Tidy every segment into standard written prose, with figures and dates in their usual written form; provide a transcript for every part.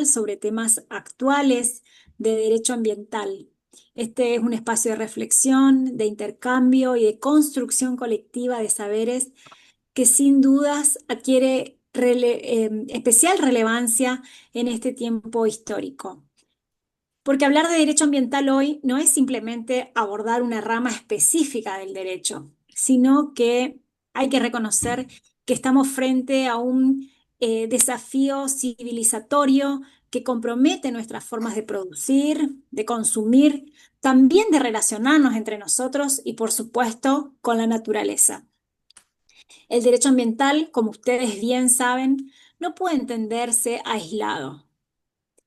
internacional sobre temas actuales de derecho ambiental. Este es un espacio de reflexión, de intercambio y de construcción colectiva de saberes que sin dudas adquiere especial relevancia en este tiempo histórico. Porque hablar de derecho ambiental hoy no es simplemente abordar una rama específica del derecho, sino que hay que reconocer que estamos frente a un desafío civilizatorio que compromete nuestras formas de producir, de consumir, también de relacionarnos entre nosotros y, por supuesto, con la naturaleza. El derecho ambiental, como ustedes bien saben, no puede entenderse aislado.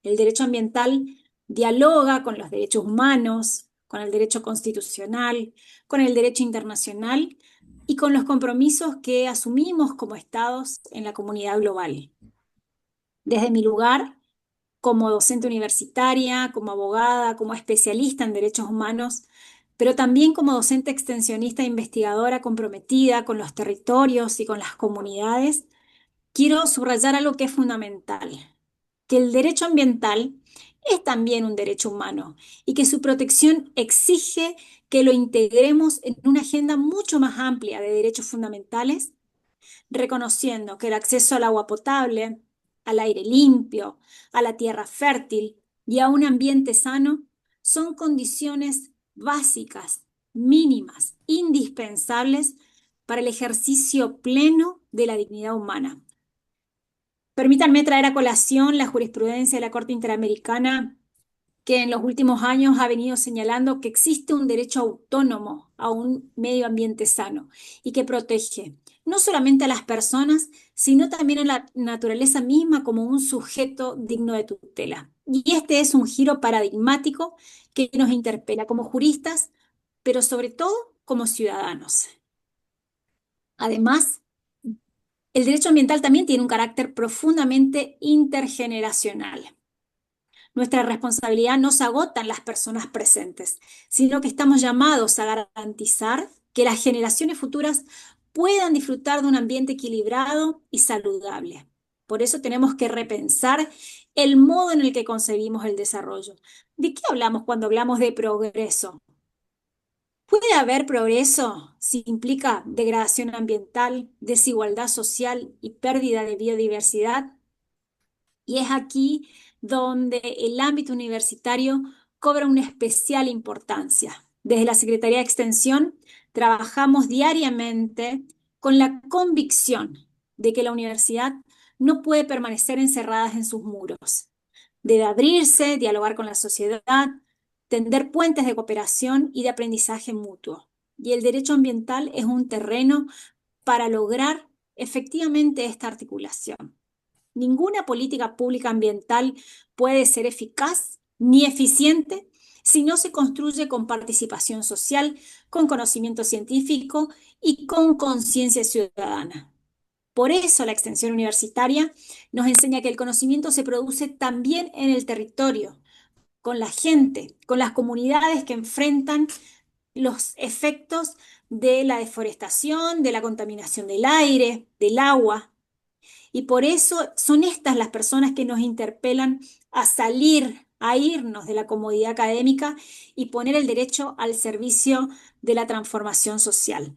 El derecho ambiental dialoga con los derechos humanos, con el derecho constitucional, con el derecho internacional y con los compromisos que asumimos como estados en la comunidad global. Desde mi lugar, como docente universitaria, como abogada, como especialista en derechos humanos, pero también como docente extensionista e investigadora comprometida con los territorios y con las comunidades, quiero subrayar algo que es fundamental, que el derecho ambiental es también un derecho humano y que su protección exige que lo integremos en una agenda mucho más amplia de derechos fundamentales, reconociendo que el acceso al agua potable, al aire limpio, a la tierra fértil y a un ambiente sano son condiciones básicas, mínimas, indispensables para el ejercicio pleno de la dignidad humana. Permítanme traer a colación la jurisprudencia de la Corte Interamericana que en los últimos años ha venido señalando que existe un derecho autónomo a un medio ambiente sano y que protege no solamente a las personas, sino también a la naturaleza misma como un sujeto digno de tutela. Y este es un giro paradigmático que nos interpela como juristas, pero sobre todo como ciudadanos. Además, el derecho ambiental también tiene un carácter profundamente intergeneracional. Nuestra responsabilidad no se agota en las personas presentes, sino que estamos llamados a garantizar que las generaciones futuras puedan disfrutar de un ambiente equilibrado y saludable. Por eso tenemos que repensar el modo en el que concebimos el desarrollo. ¿De qué hablamos cuando hablamos de progreso? ¿Puede haber progreso si implica degradación ambiental, desigualdad social y pérdida de biodiversidad? Y es aquí donde el ámbito universitario cobra una especial importancia. Desde la Secretaría de Extensión trabajamos diariamente con la convicción de que la universidad no puede permanecer encerrada en sus muros. Debe abrirse, dialogar con la sociedad, tender puentes de cooperación y de aprendizaje mutuo. Y el derecho ambiental es un terreno para lograr efectivamente esta articulación. Ninguna política pública ambiental puede ser eficaz ni eficiente si no se construye con participación social, con conocimiento científico y con conciencia ciudadana. Por eso la extensión universitaria nos enseña que el conocimiento se produce también en el territorio, con la gente, con las comunidades que enfrentan los efectos de la deforestación, de la contaminación del aire, del agua. Y por eso son estas las personas que nos interpelan a salir, a irnos de la comodidad académica y poner el derecho al servicio de la transformación social.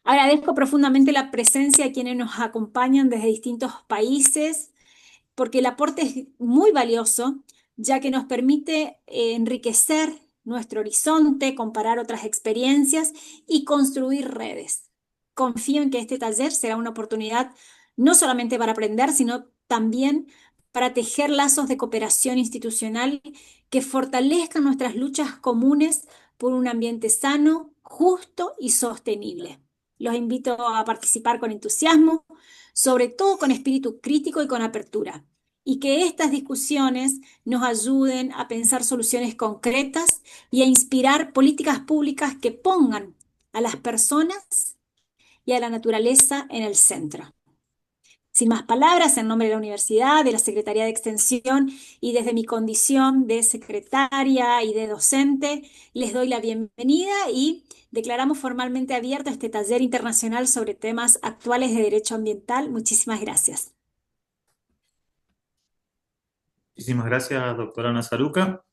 Agradezco profundamente la presencia de quienes nos acompañan desde distintos países, porque el aporte es muy valioso, ya que nos permite enriquecer nuestro horizonte, comparar otras experiencias y construir redes. Confío en que este taller será una oportunidad no solamente para aprender, sino también para tejer lazos de cooperación institucional que fortalezcan nuestras luchas comunes por un ambiente sano, justo y sostenible. Los invito a participar con entusiasmo, sobre todo con espíritu crítico y con apertura, y que estas discusiones nos ayuden a pensar soluciones concretas y a inspirar políticas públicas que pongan a las personas y a la naturaleza en el centro. Sin más palabras, en nombre de la universidad, de la Secretaría de Extensión y desde mi condición de secretaria y de docente, les doy la bienvenida y declaramos formalmente abierto este taller internacional sobre temas actuales de derecho ambiental. Muchísimas gracias. Muchísimas gracias, doctora Nazaruca.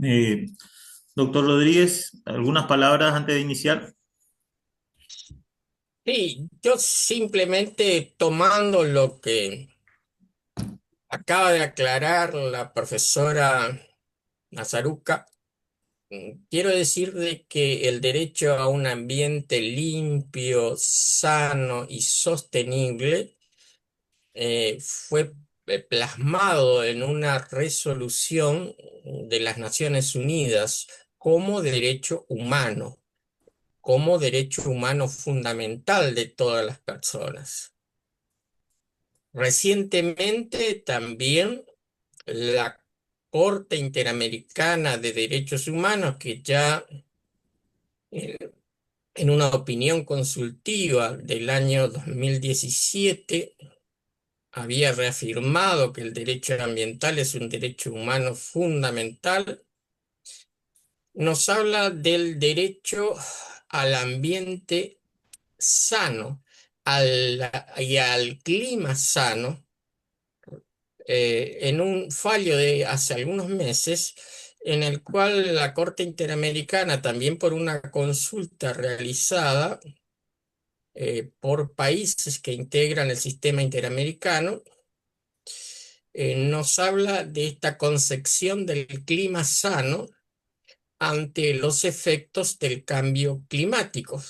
Eh, Doctor Rodríguez, algunas palabras antes de iniciar. Sí, yo simplemente tomando lo que acaba de aclarar la profesora Nazaruca, quiero decir de que el derecho a un ambiente limpio, sano y sostenible fue plasmado en una resolución de las Naciones Unidas como como derecho humano fundamental de todas las personas. Recientemente también la Corte Interamericana de Derechos Humanos, que ya eh, en una opinión consultiva del año 2017 había reafirmado que el derecho ambiental es un derecho humano fundamental, nos habla del derecho al ambiente sano y al clima sano en un fallo de hace algunos meses, en el cual la Corte Interamericana, también por una consulta realizada por países que integran el sistema interamericano, nos habla de esta concepción del clima sano ante los efectos del cambio climático.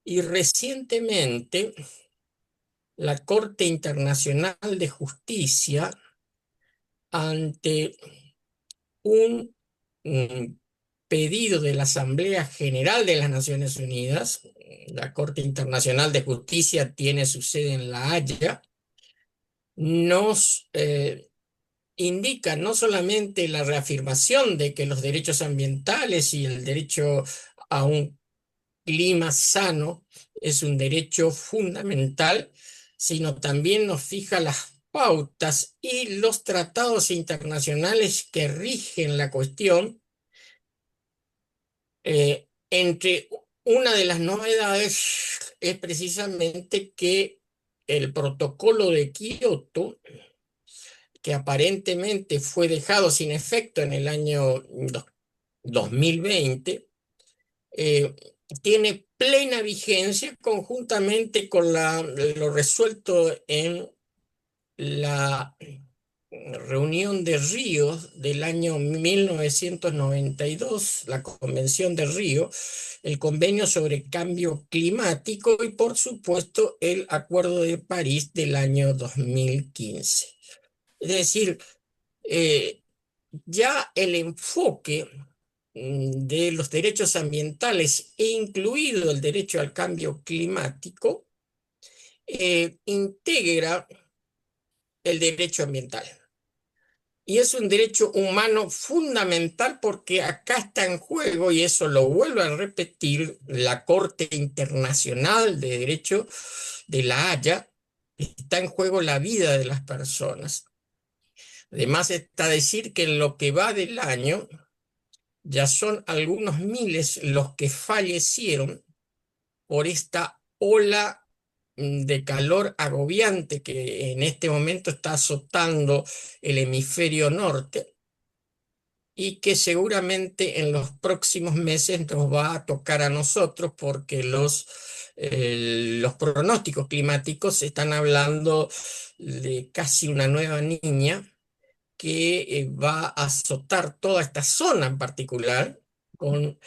Y recientemente, la Corte Internacional de Justicia, ante un mm, pedido de la Asamblea General de las Naciones Unidas. La Corte Internacional de Justicia tiene su sede en La Haya. Nos indica no solamente la reafirmación de que los derechos ambientales y el derecho a un clima sano es un derecho fundamental, sino también nos fija las pautas y los tratados internacionales que rigen la cuestión. Entre una de las novedades es precisamente que el protocolo de Kioto, que aparentemente fue dejado sin efecto en el año 2020, eh, tiene plena vigencia conjuntamente con lo resuelto en la reunión de Río del año 1992, la Convención de Río, el Convenio sobre Cambio Climático y, por supuesto, el Acuerdo de París del año 2015. Es decir, eh, ya el enfoque de los derechos ambientales, incluido el derecho al cambio climático, integra el derecho ambiental. Y es un derecho humano fundamental porque acá está en juego, y eso lo vuelvo a repetir, la Corte Internacional de Derecho de La Haya, está en juego la vida de las personas. Además está decir que en lo que va del año ya son algunos miles los que fallecieron por esta ola de calor agobiante que en este momento está azotando el hemisferio norte y que seguramente en los próximos meses nos va a tocar a nosotros porque los pronósticos climáticos están hablando de casi una nueva niña que va a azotar toda esta zona en particular con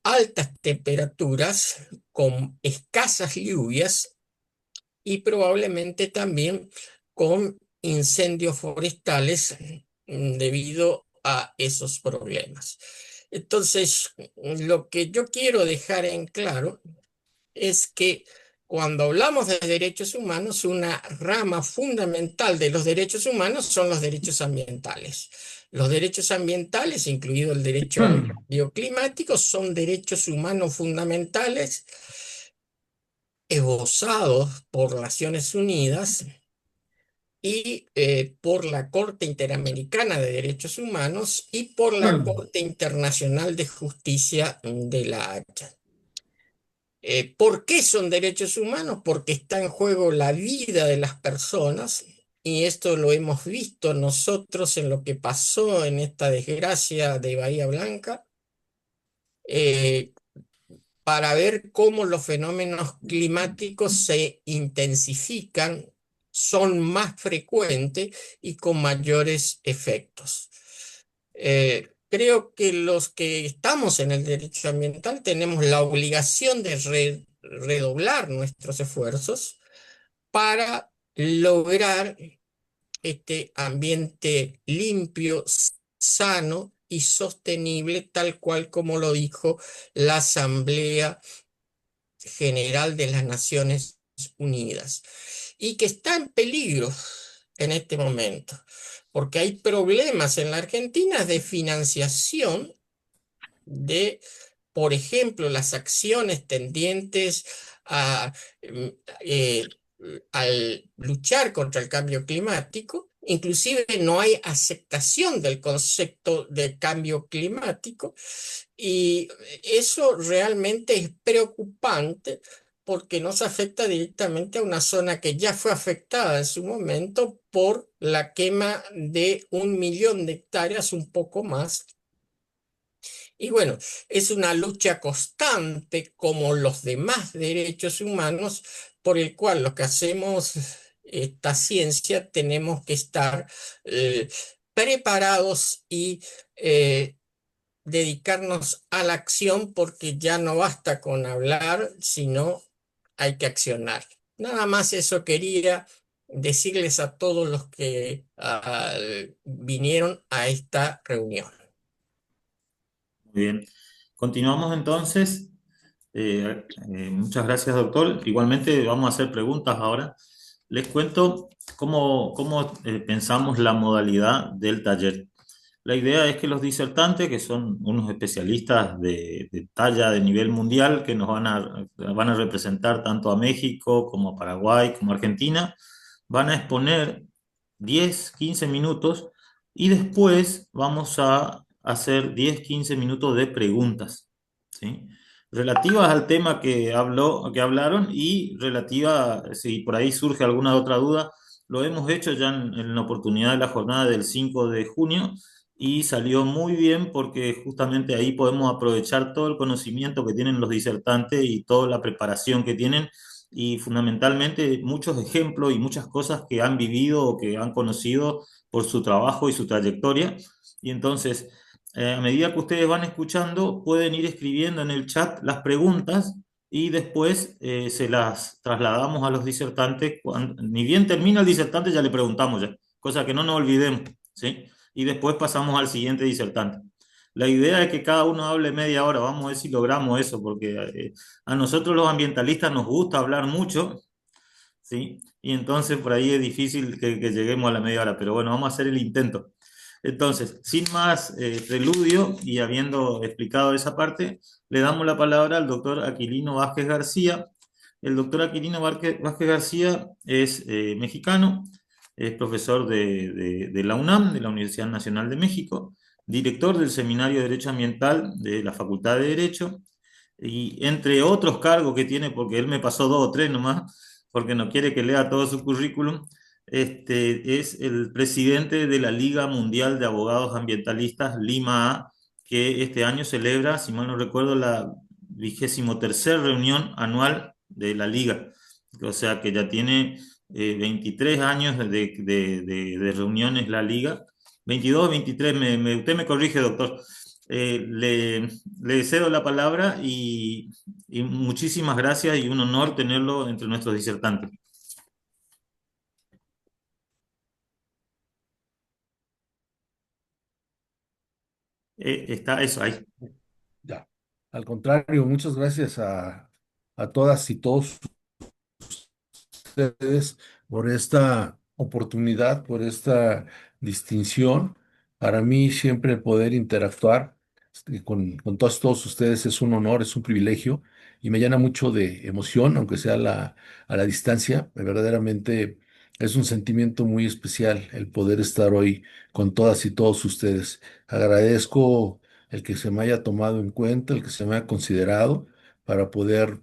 altas temperaturas, con escasas lluvias y probablemente también con incendios forestales debido a esos problemas. Entonces, lo que yo quiero dejar en claro es que cuando hablamos de derechos humanos, una rama fundamental de los derechos humanos son los derechos ambientales. Los derechos ambientales, incluido el derecho al cambio climático, son derechos humanos fundamentales esbozados por Naciones Unidas y por la Corte Interamericana de Derechos Humanos y por la Corte Internacional de Justicia de La Haya. ¿Por qué son derechos humanos? Porque está en juego la vida de las personas, y esto lo hemos visto nosotros en lo que pasó en esta desgracia de Bahía Blanca, eh, para ver cómo los fenómenos climáticos se intensifican, son más frecuentes y con mayores efectos. Creo que los que estamos en el derecho ambiental tenemos la obligación de redoblar nuestros esfuerzos para lograr este ambiente limpio, sano y sostenible, tal cual como lo dijo la Asamblea General de las Naciones Unidas, y que está en peligro en este momento, porque hay problemas en la Argentina de financiación de, por ejemplo, las acciones tendientes a, mm, eh, al luchar contra el cambio climático. Inclusive no hay aceptación del concepto de cambio climático, y eso realmente es preocupante porque nos afecta directamente a una zona que ya fue afectada en su momento por la quema de 1 millón de hectáreas, un poco más. Y bueno, es una lucha constante como los demás derechos humanos, por el cual lo que hacemos esta ciencia tenemos que estar eh, preparados y dedicarnos a la acción, porque ya no basta con hablar, sino hay que accionar. Nada más eso quería decirles a todos los que vinieron a esta reunión. Muy bien. Continuamos entonces. Muchas gracias, doctor. Igualmente vamos a hacer preguntas ahora. Les cuento cómo pensamos la modalidad del taller. La idea es que los disertantes, que son unos especialistas de talla de nivel mundial, que nos van a representar tanto a México como a Paraguay como a Argentina, van a exponer 10, 15 minutos y después vamos a hacer 10, 15 minutos de preguntas, ¿sí? Relativas al tema que hablaron y relativa, si por ahí surge alguna otra duda, lo hemos hecho ya en la oportunidad de la jornada del 5 de junio y salió muy bien porque justamente ahí podemos aprovechar todo el conocimiento que tienen los disertantes y toda la preparación que tienen y fundamentalmente muchos ejemplos y muchas cosas que han vivido o que han conocido por su trabajo y su trayectoria. Y entonces, a medida que ustedes van escuchando, pueden ir escribiendo en el chat las preguntas y después se las trasladamos a los disertantes. Ni bien termina el disertante, ya le preguntamos ya, cosa que no nos olvidemos, ¿sí? Y después pasamos al siguiente disertante. La idea es que cada uno hable media hora, vamos a ver si logramos eso, porque a nosotros los ambientalistas nos gusta hablar mucho, ¿sí? Y entonces por ahí es difícil que lleguemos a la media hora, pero bueno, vamos a hacer el intento. Entonces, sin más preludio y habiendo explicado esa parte, le damos la palabra al doctor Aquilino Vázquez García. El doctor Aquilino Vázquez García es mexicano, es profesor de la UNAM, de la Universidad Nacional de México, director del Seminario de Derecho Ambiental de la Facultad de Derecho, y entre otros cargos que tiene, porque él me pasó dos o tres nomás, porque no quiere que lea todo su currículum, es el presidente de la Liga Mundial de Abogados Ambientalistas, Lima A, que este año celebra, si mal no recuerdo, la 23ª reunión anual de la Liga. O sea que ya tiene 23 años de reuniones la Liga. 22, 23, usted me corrige, doctor. Le cedo la palabra y muchísimas gracias y un honor tenerlo entre nuestros disertantes. Está eso ahí. Ya. Al contrario, muchas gracias a todas y todos ustedes por esta oportunidad, por esta distinción. Para mí siempre poder interactuar con todos ustedes es un honor, es un privilegio y me llena mucho de emoción, aunque sea a la distancia. Verdaderamente es un sentimiento muy especial el poder estar hoy con todas y todos ustedes. Agradezco el que se me haya tomado en cuenta, el que se me haya considerado para poder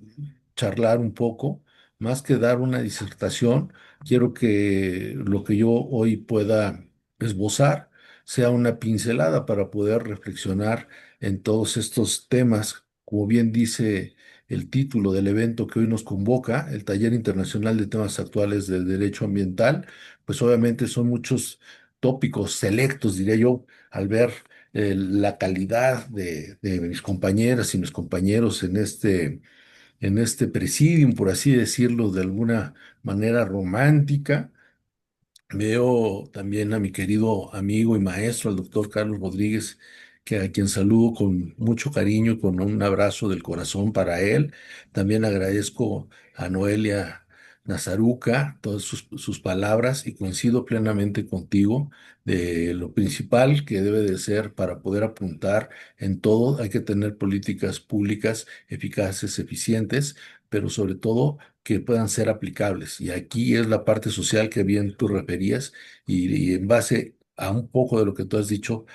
charlar un poco más que dar una disertación, quiero que lo que yo hoy pueda esbozar sea una pincelada para poder reflexionar en todos estos temas, como bien dice el título del evento que hoy nos convoca, el Taller Internacional de Temas Actuales del Derecho Ambiental. Pues obviamente son muchos tópicos selectos, diría yo, al ver la calidad de mis compañeras y mis compañeros en este presidium, por así decirlo, de alguna manera romántica. Veo también a mi querido amigo y maestro, al doctor Carlos Rodríguez, que a quien saludo con mucho cariño y con un abrazo del corazón para él. También agradezco a Noelia Nazaruca todas sus palabras y coincido plenamente contigo de lo principal que debe de ser para poder apuntar en todo. Hay que tener políticas públicas eficaces, eficientes, pero sobre todo que puedan ser aplicables. Y aquí es la parte social que bien tú referías y en base a un poco de lo que tú has dicho,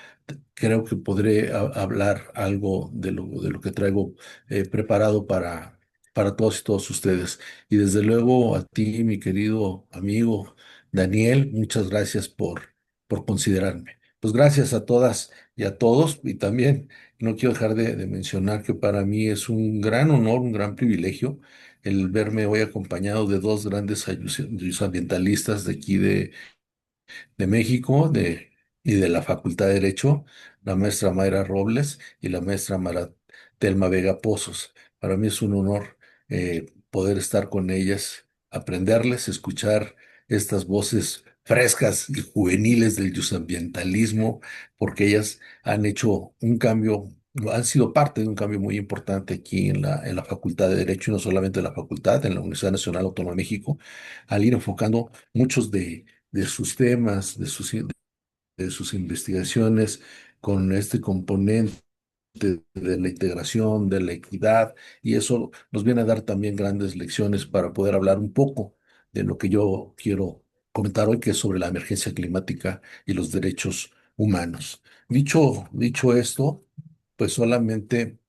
creo que podré hablar algo de lo que traigo preparado para todos y todos ustedes. Y desde luego a ti, mi querido amigo Daniel, muchas gracias por considerarme. Pues gracias a todas y a todos. Y también no quiero dejar de mencionar que para mí es un gran honor, un gran privilegio el verme hoy acompañado de dos grandes ambientalistas de aquí de México y de la Facultad de Derecho, la maestra Mayra Robles y la maestra Mara Telma Vega Pozos. Para mí es un honor poder estar con ellas, aprenderles, escuchar estas voces frescas y juveniles del ambientalismo, porque ellas han hecho un cambio, han sido parte de un cambio muy importante aquí en la Facultad de Derecho, y no solamente en la facultad, en la Universidad Nacional Autónoma de México, al ir enfocando muchos de sus temas, de sus investigaciones con este componente de la integración, de la equidad, y eso nos viene a dar también grandes lecciones para poder hablar un poco de lo que yo quiero comentar hoy, que es sobre la emergencia climática y los derechos humanos. Dicho esto, pues solamente,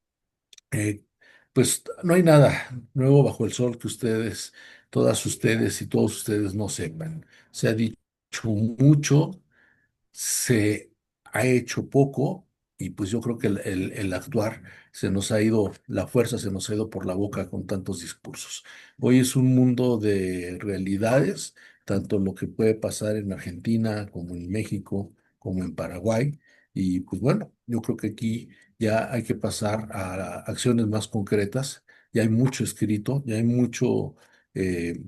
eh, pues no hay nada nuevo bajo el sol que ustedes, todas ustedes y todos ustedes no sepan. Se ha dicho mucho, se ha hecho poco y pues yo creo que el actuar se nos ha ido, la fuerza se nos ha ido por la boca con tantos discursos. Hoy es un mundo de realidades, tanto lo que puede pasar en Argentina como en México, como en Paraguay. Y pues bueno, yo creo que aquí ya hay que pasar a acciones más concretas. Ya hay mucho escrito, ya hay eh,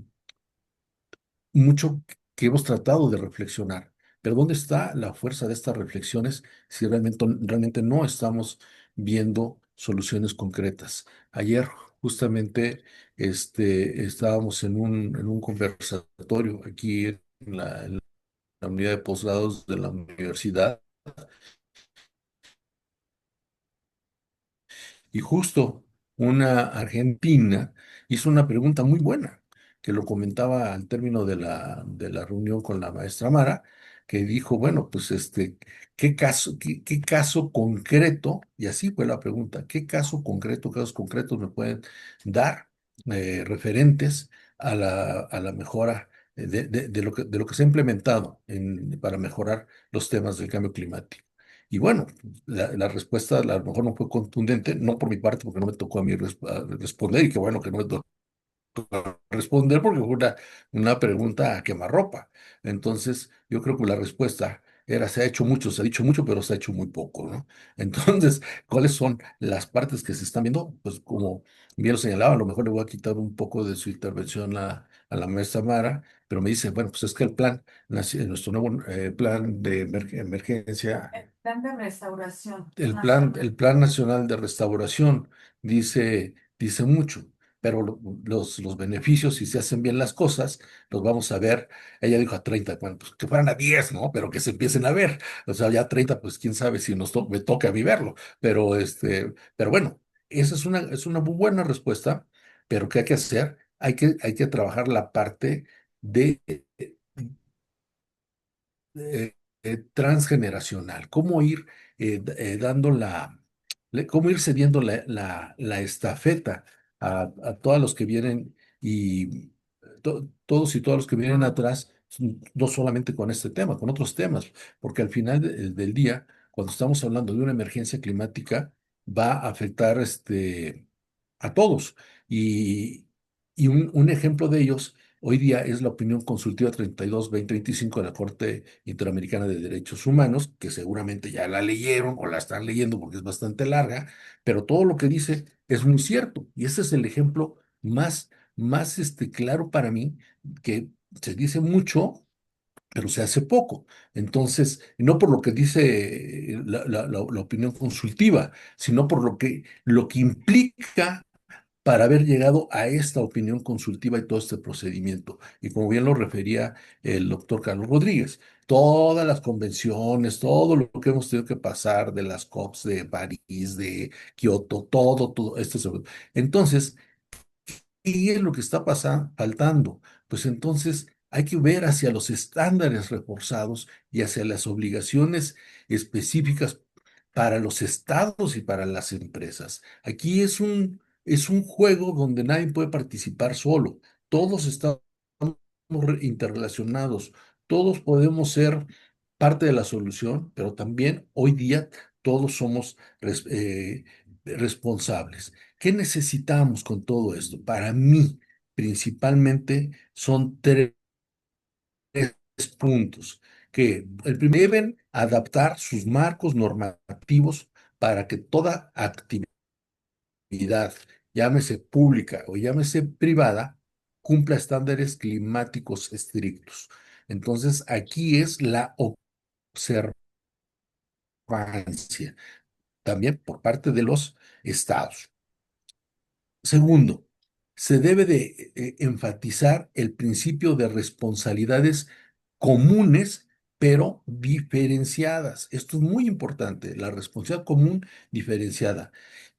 mucho que hemos tratado de reflexionar. Pero ¿dónde está la fuerza de estas reflexiones si realmente no estamos viendo soluciones concretas? Ayer justamente estábamos en un conversatorio aquí en la unidad de posgrados de la universidad. Y justo una argentina hizo una pregunta muy buena, que lo comentaba al término de la reunión con la maestra Mara, que dijo, bueno, pues qué caso concreto, y así fue la pregunta, ¿qué caso concreto, casos concretos me pueden dar referentes a la mejora de lo que se ha implementado para mejorar los temas del cambio climático? Y bueno, la respuesta a lo mejor no fue contundente, no por mi parte, porque no me tocó a mí responder, y qué bueno que no me tocó responder porque fue una pregunta a quemarropa. Entonces, yo creo que la respuesta era, se ha hecho mucho, se ha dicho mucho, pero se ha hecho muy poco, ¿no? Entonces, ¿cuáles son las partes que se están viendo? Pues como bien lo señalaba, a lo mejor le voy a quitar un poco de su intervención a la maestra Mara, pero me dice, bueno, pues es que el plan, nuestro nuevo plan de emergencia, plan de restauración. El Plan Nacional de Restauración dice mucho, pero los beneficios, si se hacen bien las cosas, los vamos a ver. Ella dijo a 30, bueno, pues que fueran a 10, ¿no? Pero que se empiecen a ver. O sea, ya 30, pues quién sabe si me toca a mí verlo. Pero, pero bueno, esa es una muy buena respuesta, pero ¿qué hay que hacer? Hay que trabajar la parte de transgeneracional, cómo ir dando cómo ir cediendo la estafeta a todos los que vienen todos y todas los que vienen atrás, no solamente con este tema, con otros temas, porque al final del día, cuando estamos hablando de una emergencia climática, va a afectar a todos. Y, y un ejemplo de ellos hoy día es la opinión consultiva 32-2025 de la Corte Interamericana de Derechos Humanos, que seguramente ya la leyeron o la están leyendo porque es bastante larga, pero todo lo que dice es muy cierto. Y ese es el ejemplo más claro para mí, que se dice mucho, pero se hace poco. Entonces, no por lo que dice la opinión consultiva, sino por lo que implica para haber llegado a esta opinión consultiva y todo este procedimiento. Y como bien lo refería el doctor Carlos Rodríguez, todas las convenciones, todo lo que hemos tenido que pasar de las COPs de París, de Kioto, todo esto. Entonces, ¿qué es lo que está faltando? Pues entonces hay que ver hacia los estándares reforzados y hacia las obligaciones específicas para los estados y para las empresas. Aquí es un juego donde nadie puede participar solo. Todos estamos interrelacionados. Todos podemos ser parte de la solución, pero también hoy día todos somos responsables. ¿Qué necesitamos con todo esto? Para mí, principalmente, son tres puntos. Que el primero, deben adaptar sus marcos normativos para que toda actividad, llámese pública o llámese privada, cumpla estándares climáticos estrictos. Entonces, aquí es la observancia, también por parte de los estados. Segundo, se debe de enfatizar el principio de responsabilidades comunes, pero diferenciadas. Esto es muy importante, la responsabilidad común diferenciada.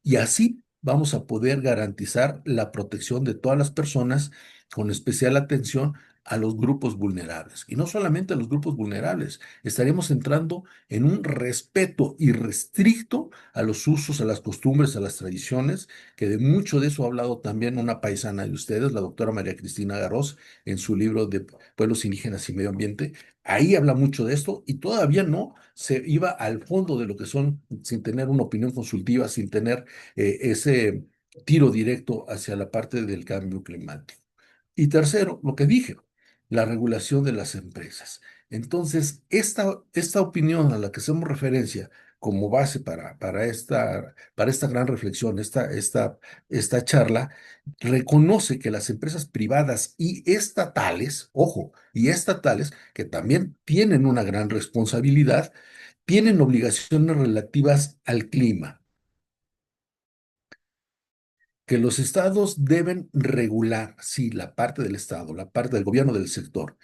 Y así vamos a poder garantizar la protección de todas las personas, con especial atención a los grupos vulnerables. Y no solamente a los grupos vulnerables, estaremos entrando en un respeto irrestricto a los usos, a las costumbres, a las tradiciones, que de mucho de eso ha hablado también una paisana de ustedes, la doctora María Cristina Garros, en su libro de Pueblos Indígenas y Medio Ambiente. Ahí habla mucho de esto y todavía no se iba al fondo de lo que son, sin tener una opinión consultiva, sin tener ese tiro directo hacia la parte del cambio climático. Y tercero, lo que dije, la regulación de las empresas. Entonces, esta opinión a la que hacemos referencia como base para esta gran reflexión, esta charla, reconoce que las empresas privadas y estatales, ojo, y estatales, que también tienen una gran responsabilidad, tienen obligaciones relativas al clima, que los estados deben regular, sí, la parte del estado, la parte del gobierno del sector.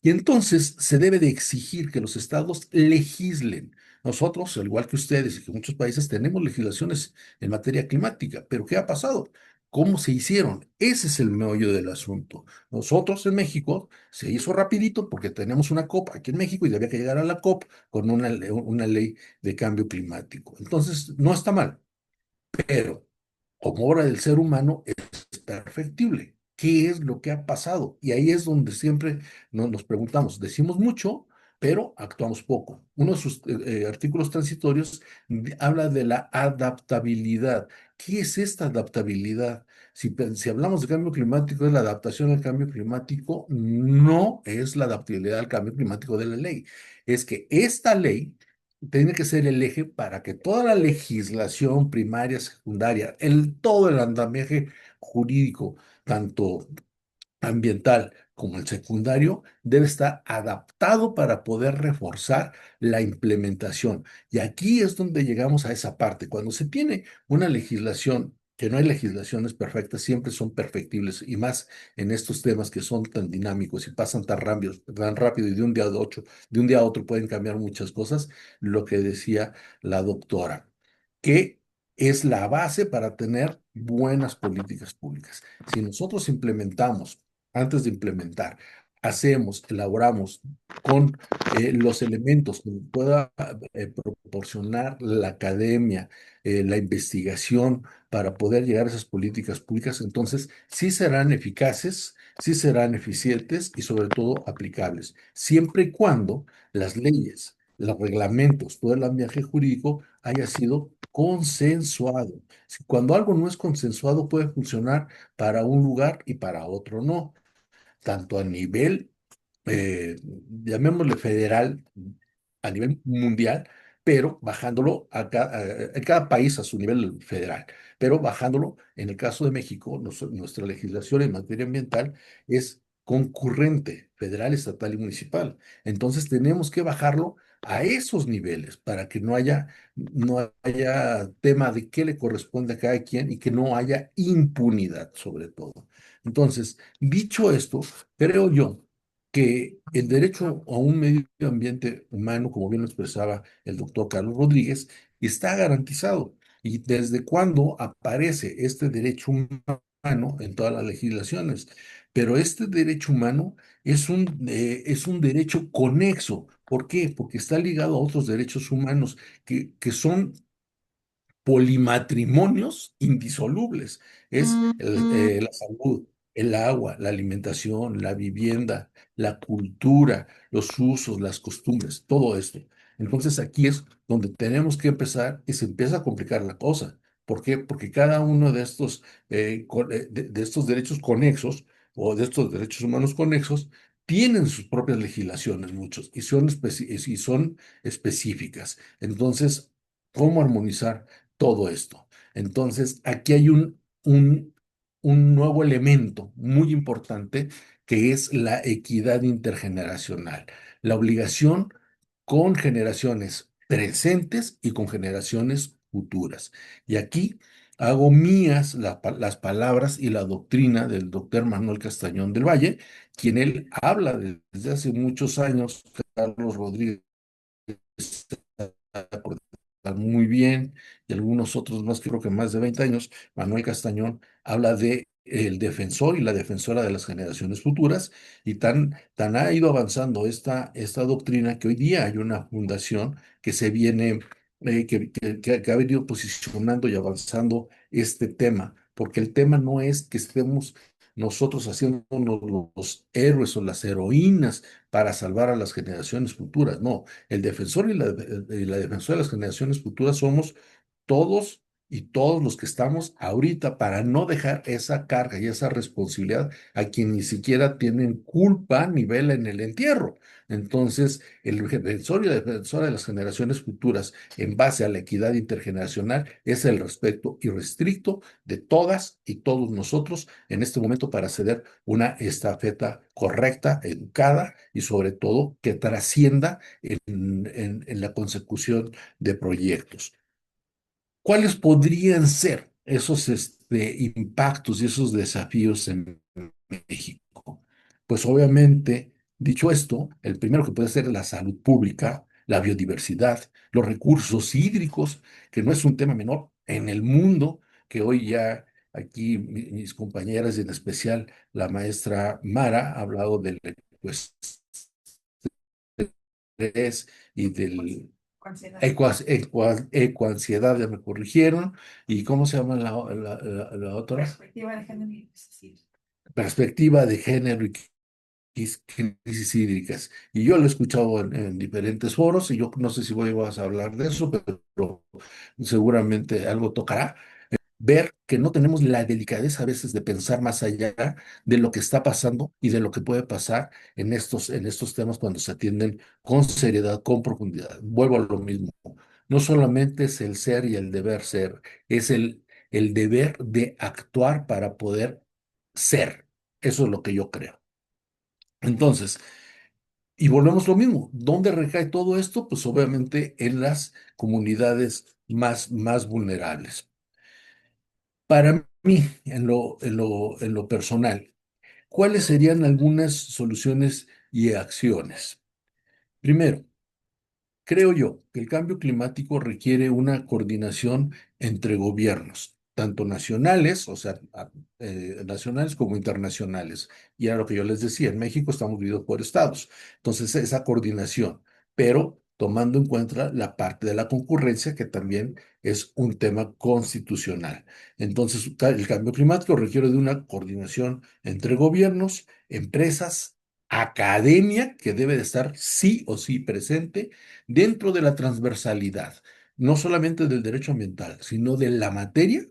Y entonces se debe de exigir que los estados legislen. Nosotros, al igual que ustedes y que muchos países, tenemos legislaciones en materia climática, pero ¿qué ha pasado? ¿Cómo se hicieron? Ese es el meollo del asunto. Nosotros en México se hizo rapidito porque tenemos una COP aquí en México y había que llegar a la COP con una ley de cambio climático. Entonces, no está mal, pero como obra del ser humano es perfectible. ¿Qué es lo que ha pasado? Y ahí es donde siempre nos preguntamos, decimos mucho, pero actuamos poco. Uno de sus artículos transitorios habla de la adaptabilidad. ¿Qué es esta adaptabilidad? Si hablamos de cambio climático, es la adaptación al cambio climático, no es la adaptabilidad al cambio climático de la ley. Es que esta ley tiene que ser el eje para que toda la legislación primaria, secundaria, todo el andamiaje jurídico, tanto ambiental como el secundario, debe estar adaptado para poder reforzar la implementación. Y aquí es donde llegamos a esa parte. Cuando se tiene una legislación, que no hay legislaciones perfectas, siempre son perfectibles, y más en estos temas que son tan dinámicos y pasan tan rápido y de un día a otro pueden cambiar muchas cosas, lo que decía la doctora, que es la base para tener buenas políticas públicas. Si nosotros implementamos, antes de implementar, hacemos, elaboramos con los elementos que pueda proporcionar la academia, la investigación para poder llegar a esas políticas públicas, entonces sí serán eficaces, sí serán eficientes y sobre todo aplicables, siempre y cuando las leyes, los reglamentos, todo el ambiente jurídico haya sido consensuado. Cuando algo no es consensuado puede funcionar para un lugar y para otro no, tanto a nivel, llamémosle federal, a nivel mundial, pero bajándolo en cada país a su nivel federal, pero bajándolo, en el caso de México, nuestra legislación en materia ambiental es concurrente, federal, estatal y municipal. Entonces tenemos que bajarlo a esos niveles para que no haya tema de qué le corresponde a cada quien y que no haya impunidad sobre todo. Entonces, dicho esto, creo yo que el derecho a un medio ambiente humano, como bien lo expresaba el doctor Carlos Rodríguez, está garantizado. ¿Y desde cuándo aparece este derecho humano en todas las legislaciones? Pero este derecho humano es un derecho conexo. ¿Por qué? Porque está ligado a otros derechos humanos que son polimatrimonios indisolubles. Es la salud, el agua, la alimentación, la vivienda, la cultura, los usos, las costumbres, todo esto. Entonces aquí es donde tenemos que empezar y se empieza a complicar la cosa. ¿Por qué? Porque cada uno de estos derechos conexos o de estos derechos humanos conexos tienen sus propias legislaciones, muchos, y son específicas. Entonces, ¿cómo armonizar todo esto? Entonces, aquí hay un nuevo elemento muy importante que es la equidad intergeneracional, la obligación con generaciones presentes y con generaciones futuras. Y aquí hago mías las palabras y la doctrina del doctor Manuel Castañón del Valle, quien él habla desde hace muchos años, Carlos Rodríguez muy bien, y algunos otros más, creo que más de 20 años, Manuel Castañón habla de el defensor y la defensora de las generaciones futuras, y tan ha ido avanzando esta doctrina que hoy día hay una fundación que se viene, que ha venido posicionando y avanzando este tema, porque el tema no es que estemos nosotros haciéndonos los héroes o las heroínas para salvar a las generaciones futuras, no. El defensor y la defensora de las generaciones futuras somos todos y todos los que estamos ahorita para no dejar esa carga y esa responsabilidad a quien ni siquiera tienen culpa ni vela en el entierro. Entonces, el defensor y la defensora de las generaciones futuras, en base a la equidad intergeneracional, es el respeto irrestricto de todas y todos nosotros en este momento para ceder una estafeta correcta, educada y sobre todo que trascienda en la consecución de proyectos. ¿Cuáles podrían ser esos impactos y esos desafíos en México? Pues obviamente, dicho esto, el primero que puede ser la salud pública, la biodiversidad, los recursos hídricos, que no es un tema menor en el mundo, que hoy ya aquí mis compañeras, y en especial la maestra Mara, ha hablado del estrés y del ecoansiedad, ya me corrigieron. ¿Y cómo se llama la otra? Perspectiva de género y necesidad. Perspectiva de género y crisis hídricas. Y yo lo he escuchado en diferentes foros y yo no sé si vas a hablar de eso, pero seguramente algo tocará. Ver que no tenemos la delicadeza a veces de pensar más allá de lo que está pasando y de lo que puede pasar en estos temas cuando se atienden con seriedad, con profundidad. Vuelvo a lo mismo. No solamente es el ser y el deber ser, es el deber de actuar para poder ser. Eso es lo que yo creo. Entonces, y volvemos a lo mismo. ¿Dónde recae todo esto? Pues obviamente en las comunidades más vulnerables. Para mí, en lo personal, ¿cuáles serían algunas soluciones y acciones? Primero, creo yo que el cambio climático requiere una coordinación entre gobiernos. tanto nacionales, o sea, nacionales como internacionales. Y era lo que yo les decía, en México estamos divididos por estados. Entonces, esa coordinación, pero tomando en cuenta la parte de la concurrencia, que también es un tema constitucional. Entonces, el cambio climático requiere de una coordinación entre gobiernos, empresas, academia, que debe de estar sí o sí presente dentro de la transversalidad, no solamente del derecho ambiental, sino de la materia,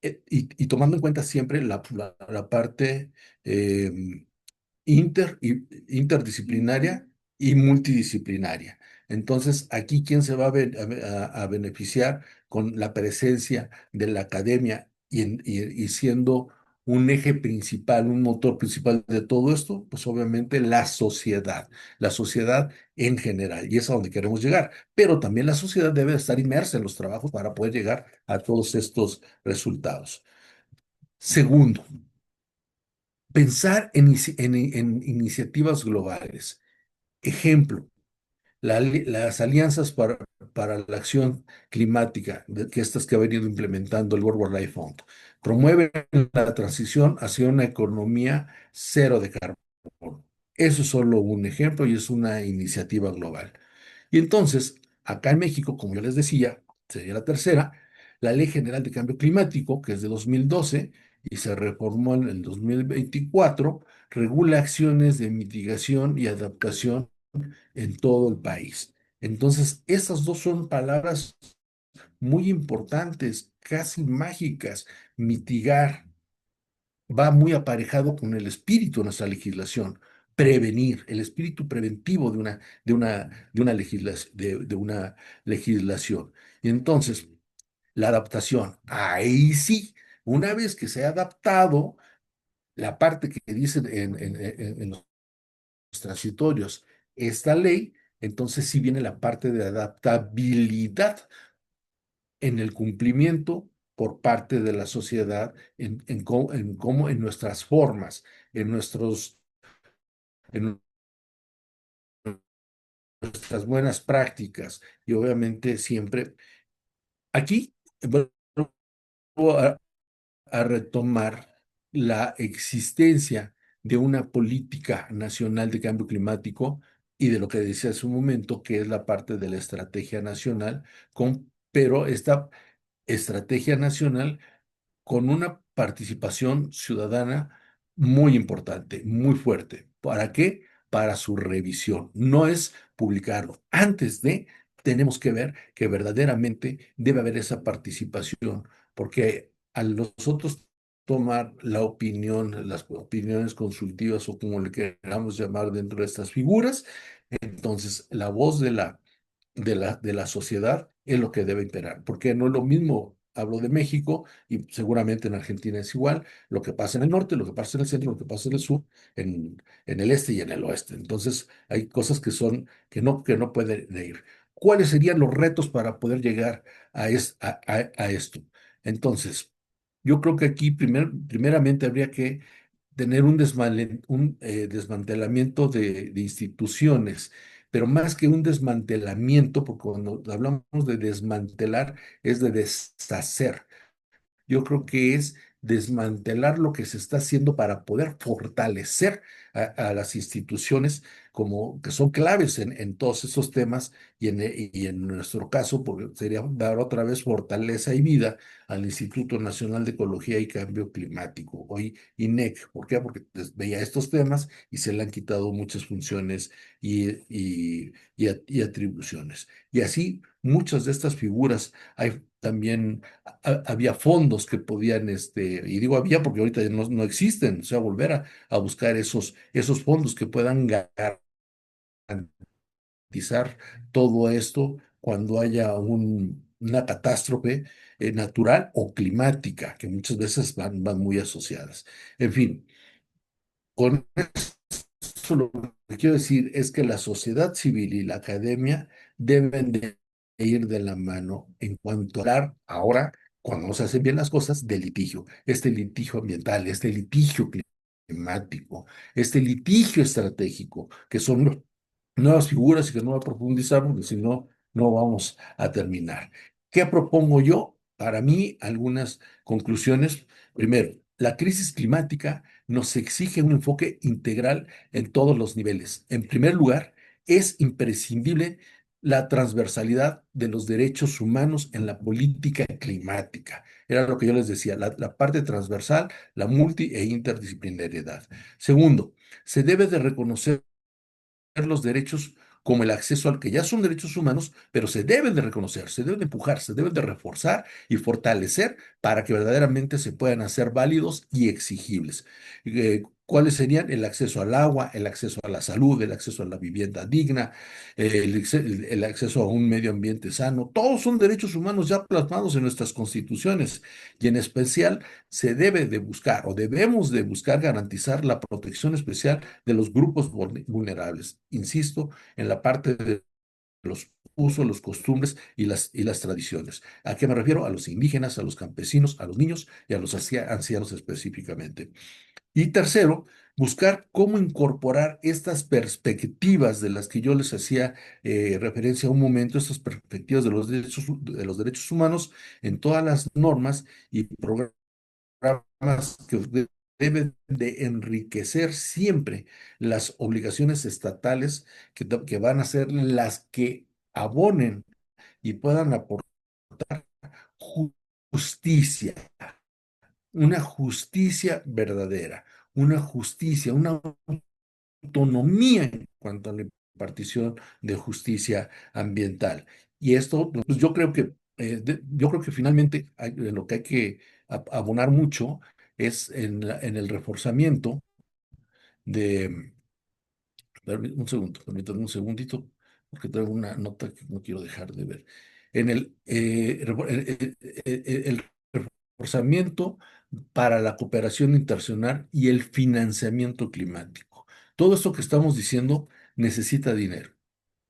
y tomando en cuenta siempre la parte eh, interdisciplinaria y multidisciplinaria. Entonces, aquí, ¿quién se va a beneficiar con la presencia de la academia y siendo un eje principal, un motor principal de todo esto? Pues obviamente la sociedad en general, y es a donde queremos llegar. Pero también la sociedad debe estar inmersa en los trabajos para poder llegar a todos estos resultados. Segundo, pensar en iniciativas globales. Ejemplo, las alianzas para la acción climática, que estas que ha venido implementando el World Wildlife Fund, promueven la transición hacia una economía cero de carbono. Eso es solo un ejemplo y es una iniciativa global. Y entonces, acá en México, como yo les decía, sería la tercera, la Ley General de Cambio Climático, que es de 2012 y se reformó en el 2024, regula acciones de mitigación y adaptación en todo el país. Entonces, esas dos son palabras muy importantes, casi mágicas. Mitigar va muy aparejado con el espíritu de nuestra legislación. Prevenir, el espíritu preventivo de una legislación. Y entonces, la adaptación, ahí sí, una vez que se ha adaptado, la parte que dice en los transitorios esta ley, entonces sí viene la parte de adaptabilidad en el cumplimiento por parte de la sociedad, en nuestras formas, en en nuestras buenas prácticas y obviamente siempre aquí vuelvo a retomar la existencia de una política nacional de cambio climático y de lo que decía hace un momento, que es la parte de la estrategia nacional, pero esta estrategia nacional con una participación ciudadana muy importante, muy fuerte. ¿Para qué? Para su revisión. No es publicarlo. Antes de, tenemos que ver que verdaderamente debe haber esa participación, porque al nosotros tomar la opinión, las opiniones consultivas o como le queramos llamar dentro de estas figuras, entonces la voz de la sociedad es lo que debe imperar, porque no es lo mismo, hablo de México y seguramente en Argentina es igual, lo que pasa en el norte, lo que pasa en el centro, lo que pasa en el sur, en el este y en el oeste. Entonces hay cosas que no pueden ir. ¿Cuáles serían los retos para poder llegar a esto? Entonces, yo creo que aquí primeramente habría que tener un desmantelamiento de instituciones, pero más que un desmantelamiento, porque cuando hablamos de desmantelar es de deshacer. Yo creo que es desmantelar lo que se está haciendo para poder fortalecer a las instituciones como que son claves en todos esos temas y en nuestro caso porque sería dar otra vez fortaleza y vida al Instituto Nacional de Ecología y Cambio Climático, hoy INEC. ¿Por qué? Porque veía estos temas y se le han quitado muchas funciones y atribuciones. Y así muchas de estas figuras hay también había fondos que podían, y digo había porque ahorita ya no existen, o sea, volver a buscar esos fondos que puedan garantizar todo esto cuando haya una catástrofe natural o climática, que muchas veces van muy asociadas. En fin, con eso lo que quiero decir es que la sociedad civil y la academia deben de ir de la mano en cuanto a hablar ahora, cuando no se hacen bien las cosas, de litigio. Este litigio ambiental, este litigio climático, este litigio estratégico, que son nuevas figuras y que no voy a profundizar porque si no, no vamos a terminar. ¿Qué propongo yo? para mí, algunas conclusiones. Primero, la crisis climática nos exige un enfoque integral en todos los niveles. En primer lugar, es imprescindible la transversalidad de los derechos humanos en la política climática. Era lo que yo les decía, la parte transversal, la multi e interdisciplinariedad. Segundo, se debe de reconocer los derechos como el acceso al que ya son derechos humanos, pero se deben de reconocer, se deben de empujar, se deben de reforzar y fortalecer para que verdaderamente se puedan hacer válidos y exigibles. ¿Cuáles serían? El acceso al agua, el acceso a la salud, el acceso a la vivienda digna, el acceso a un medio ambiente sano. Todos son derechos humanos ya plasmados en nuestras constituciones y en especial se debe de buscar o debemos de buscar garantizar la protección especial de los grupos vulnerables. Insisto, en la parte de los usos, los costumbres y las tradiciones. ¿A qué me refiero? A los indígenas, a los campesinos, a los niños y a los ancianos específicamente. Y tercero, buscar cómo incorporar estas perspectivas de las que yo les hacía referencia a un momento, estas perspectivas de los derechos humanos en todas las normas y programas que deben de enriquecer siempre las obligaciones estatales que van a ser las que abonen y puedan aportar justicia, una justicia verdadera, una justicia, una autonomía en cuanto a la impartición de justicia ambiental. Y esto, pues yo creo que finalmente lo que hay que abonar mucho es en el reforzamiento de, un segundo, permítanme un segundito, porque tengo una nota que no quiero dejar de ver. El reforzamiento para la cooperación internacional y el financiamiento climático. Todo esto que estamos diciendo necesita dinero.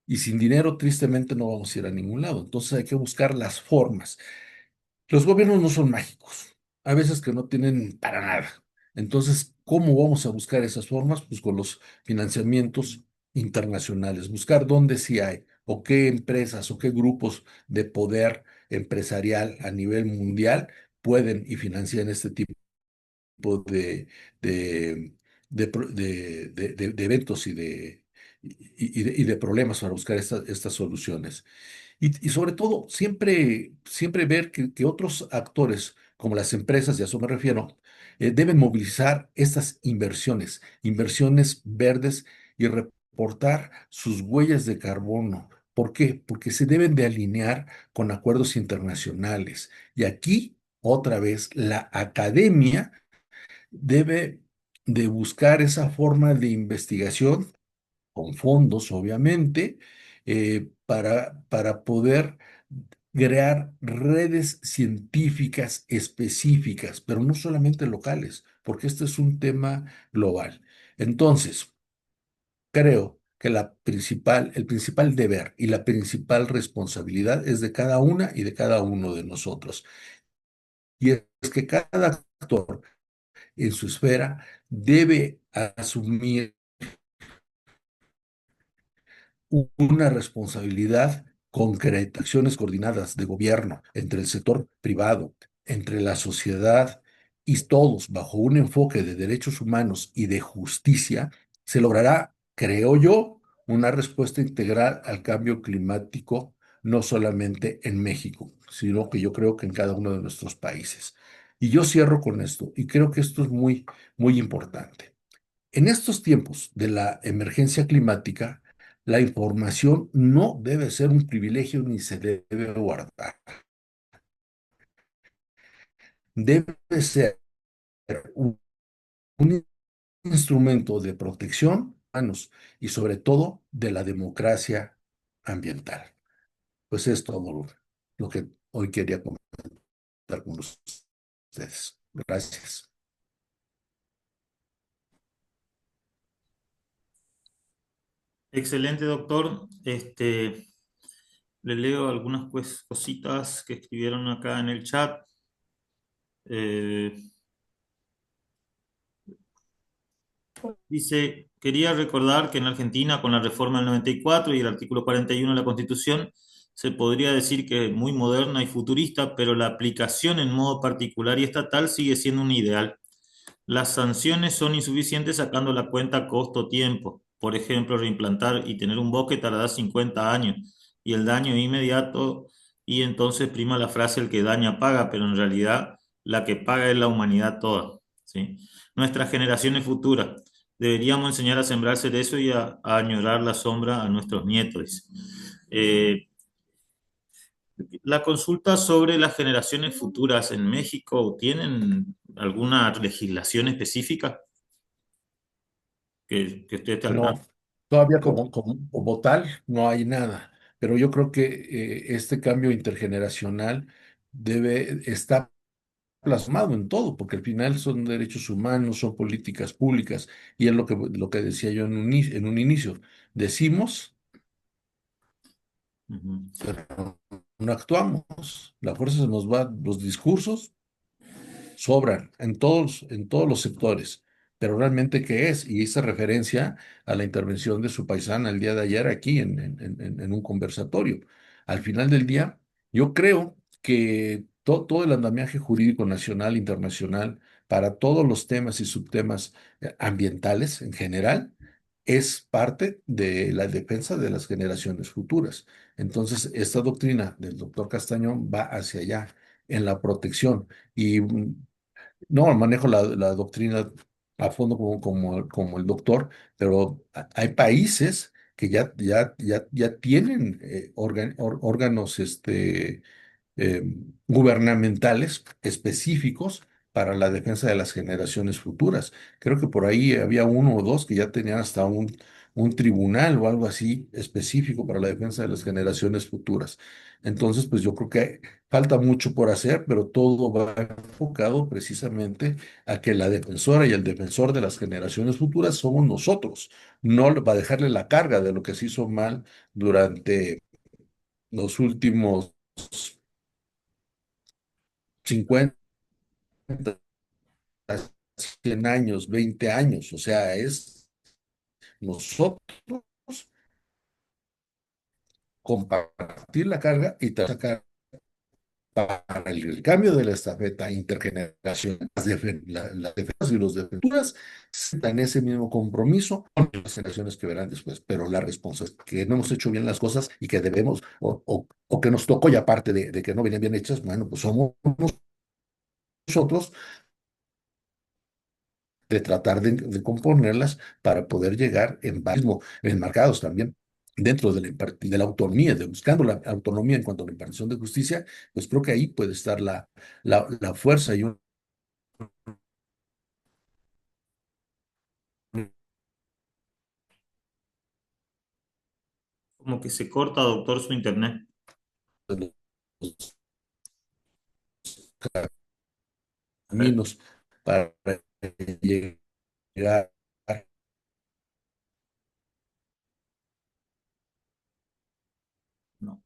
Y sin dinero, tristemente, no vamos a ir a ningún lado. Entonces hay que buscar las formas. Los gobiernos no son mágicos, a veces que no tienen para nada. Entonces, ¿cómo vamos a buscar esas formas? Pues con los financiamientos internacionales, buscar dónde sí hay, o qué empresas o qué grupos de poder empresarial a nivel mundial pueden y financian este tipo de, de, de eventos y de problemas para buscar estas soluciones. Y sobre todo, siempre ver que otros actores, como las empresas, y a eso me refiero, deben movilizar estas inversiones verdes y reportar sus huellas de carbono. ¿Por qué? Porque se deben de alinear con acuerdos internacionales. Y aquí, otra vez, la academia debe de buscar esa forma de investigación con fondos, obviamente, para poder crear redes científicas específicas, pero no solamente locales, porque este es un tema global. Entonces, creo que el principal deber y la principal responsabilidad es de cada una y de cada uno de nosotros. Y es que cada actor en su esfera debe asumir una responsabilidad concreta, acciones coordinadas de gobierno entre el sector privado, entre la sociedad y todos bajo un enfoque de derechos humanos y de justicia, se logrará, creo yo, una respuesta integral al cambio climático, no solamente en México, sino que yo creo que en cada uno de nuestros países. Y yo cierro con esto, y creo que esto es muy importante. En estos tiempos de la emergencia climática, la información no debe ser un privilegio ni se debe guardar. Debe ser un, un instrumento de protección de humanos y sobre todo de la democracia ambiental. Pues es todo lo que hoy quería comentar con ustedes. Gracias. Excelente, doctor. Le leo algunas cositas que escribieron acá en el chat. Eh, Dice, quería recordar que en Argentina, con la reforma del 94 y el artículo 41 de la Constitución, se podría decir que es muy moderna y futurista, pero la aplicación en modo particular y estatal sigue siendo un ideal. Las sanciones son insuficientes sacando la cuenta costo-tiempo. Por ejemplo, reimplantar y tener un bosque tardará 50 años y el daño es inmediato, y entonces prima la frase el que daña paga, pero en realidad la que paga es la humanidad toda, ¿sí? Nuestras generaciones futuras. Deberíamos enseñar a sembrar cerezo y a añorar la sombra a nuestros nietos. Eh, la consulta sobre las generaciones futuras en México, ¿tienen alguna legislación específica que usted esté al No, tanto? todavía como tal no hay nada, pero yo creo que este cambio intergeneracional está plasmado en todo, porque al final son derechos humanos, son políticas públicas, y es lo que decía yo en un inicio. Decimos, Ujú. pero no actuamos. La fuerza se nos va, los discursos sobran en todos los sectores, pero realmente ¿qué es? Y hice referencia a la intervención de su paisana el día de ayer aquí en un conversatorio. Al final del día, yo creo que todo el andamiaje jurídico nacional, internacional, para todos los temas y subtemas ambientales en general, es parte de la defensa de las generaciones futuras. Entonces, esta doctrina del doctor Castañón va hacia allá, en la protección. Y no, manejo la doctrina a fondo como el doctor, pero hay países que ya tienen órganos eh, gubernamentales específicos para la defensa de las generaciones futuras. Creo que por ahí había uno o dos que ya tenían hasta un tribunal o algo así específico para la defensa de las generaciones futuras. Entonces, pues yo creo que falta mucho por hacer, pero todo va enfocado precisamente a que la defensora y el defensor de las generaciones futuras somos nosotros, no para dejarle la carga de lo que se hizo mal durante los últimos 50, 100 años, 20 años. O sea, es nosotros compartir la carga y sacar para el cambio de la estafeta intergeneracional. Las defensas y los defensoras en ese mismo compromiso con las generaciones que verán después, pero la responsabilidad que no hemos hecho bien las cosas y que debemos, o que nos tocó, y aparte de que no vienen bien hechas, bueno, pues somos nosotros de tratar de componerlas para poder llegar enmarcados también dentro de la autonomía, de buscando la autonomía en cuanto a la impartición de justicia. Pues creo que ahí puede estar la fuerza y un Como que se corta, doctor, su internet. de los A ver, caminos para llegar. no.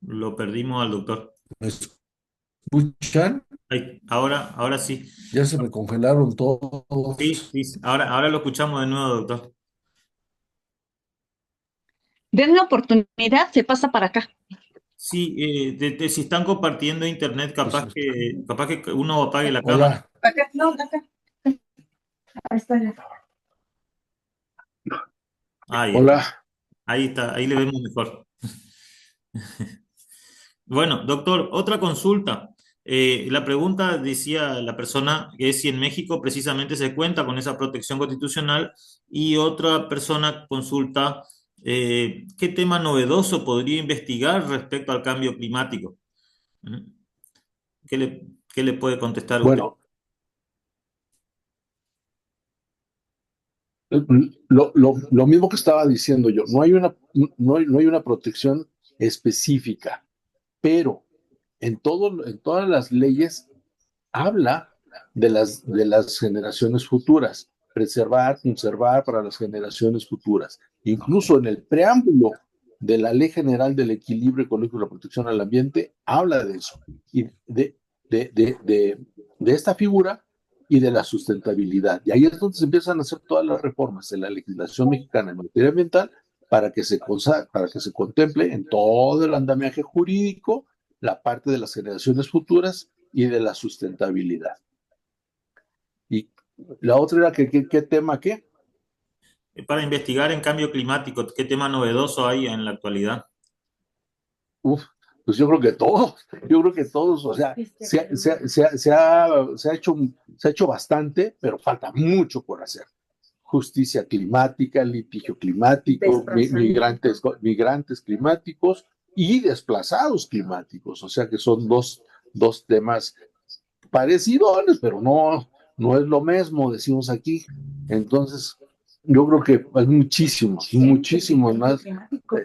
Lo perdimos al doctor. ¿Me escuchan? Ahí, ahora sí. Ya se me congelaron todos. Sí, sí, ahora lo escuchamos de nuevo, doctor. Den una oportunidad, se pasa para acá. Sí, si están compartiendo internet, capaz que uno apague la cámara. Hola, Acá, no, acá. Ahí está ya. Ahí, hola. ahí está, ahí le vemos mejor. Bueno, doctor, otra consulta. La pregunta decía la persona que es si en México precisamente se cuenta con esa protección constitucional, y otra persona consulta qué tema novedoso podría investigar respecto al cambio climático. ¿Mm? ¿Qué le puede contestar usted? Bueno, lo mismo que estaba diciendo yo, no hay una protección específica, pero en todas las leyes habla de las generaciones futuras, preservar, conservar para las generaciones futuras. Incluso en el preámbulo de la Ley General del Equilibrio Ecológico y la Protección al Ambiente, habla de eso. Y de esta figura y de la sustentabilidad. Y ahí es donde se empiezan a hacer todas las reformas en la legislación mexicana en materia ambiental para que se contemple en todo el andamiaje jurídico la parte de las generaciones futuras y de la sustentabilidad. Y la otra era ¿qué tema qué? Para investigar en cambio climático, ¿qué tema novedoso hay en la actualidad? Uf, pues yo creo que todos, o sea, se ha hecho bastante, pero falta mucho por hacer. Justicia climática, litigio climático, migrantes climáticos y desplazados climáticos, o sea que son dos temas parecidos, pero no es lo mismo, decimos aquí. Entonces, yo creo que hay muchísimos más.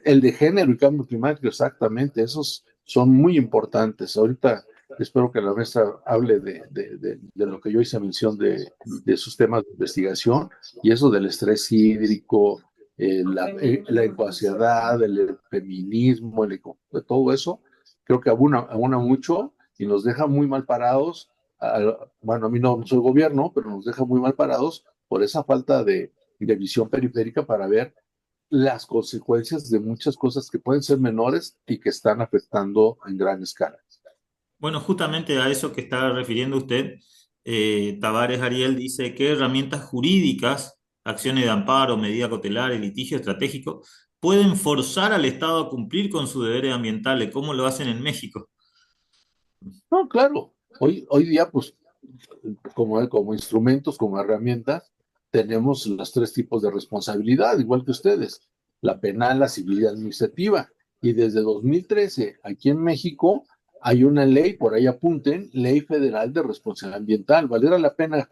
El de género y cambio climático, exactamente, esos son muy importantes. Ahorita espero que la mesa hable de lo que yo hice mención de sus temas de investigación y eso del estrés hídrico, la ecoansiedad, el feminismo, de todo eso, creo que abuna mucho y nos deja muy mal parados. Bueno, a mí no soy gobierno, pero nos deja muy mal parados por esa falta de visión periférica para ver las consecuencias de muchas cosas que pueden ser menores y que están afectando en gran escala. Bueno, justamente a eso que está refiriendo usted, Tavares Ariel dice qué herramientas jurídicas, acciones de amparo, medida cautelar, litigio estratégico, pueden forzar al Estado a cumplir con sus deberes ambientales, como lo hacen en México. No, claro, hoy día, pues, como instrumentos, como herramientas, tenemos los tres tipos de responsabilidad, igual que ustedes, la penal, la civil y administrativa. Y desde 2013, aquí en México, hay una ley, por ahí apunten, Ley Federal de Responsabilidad Ambiental. Valiera la pena